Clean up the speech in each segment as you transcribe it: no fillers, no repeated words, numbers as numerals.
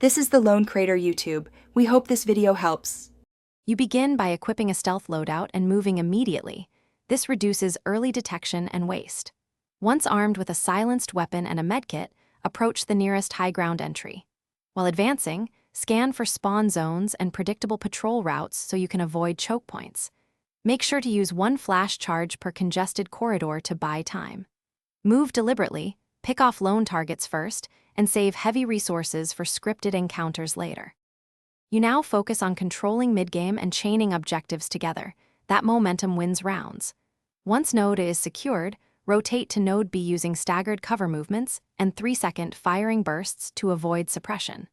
This is the Lone Crater YouTube. We hope this video helps. You begin by equipping a stealth loadout and moving immediately. This reduces early detection and waste. Once armed with a silenced weapon and a medkit, approach the nearest high ground entry. While advancing, scan for spawn zones and predictable patrol routes so you can avoid choke points. Make sure to use one flash charge per congested corridor to buy time. Move deliberately, pick off lone targets first, and save heavy resources for scripted encounters later. You now focus on controlling mid-game and chaining objectives together. That momentum wins rounds. Once node A is secured, rotate to node B using staggered cover movements and 3-second firing bursts to avoid suppression.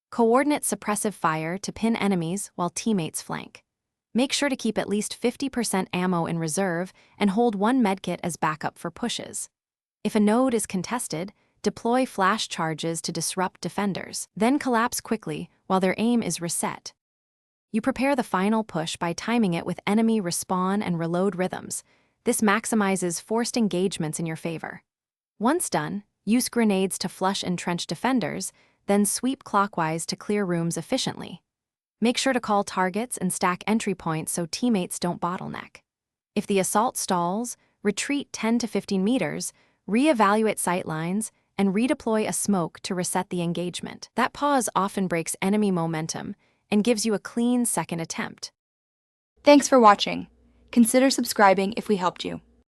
Coordinate suppressive fire to pin enemies while teammates flank. Make sure to keep at least 50% ammo in reserve and hold one medkit as backup for pushes. If a node is contested, deploy flash charges to disrupt defenders, then collapse quickly while their aim is reset. You prepare the final push by timing it with enemy respawn and reload rhythms. This maximizes forced engagements in your favor. Once done, use grenades to flush entrenched defenders, then sweep clockwise to clear rooms efficiently. Make sure to call targets and stack entry points so teammates don't bottleneck. If the assault stalls, retreat 10 to 15 meters, re-evaluate sightlines, and redeploy a smoke to reset the engagement. That pause often breaks enemy momentum and gives you a clean second attempt. Thanks for watching. Consider subscribing if we helped you.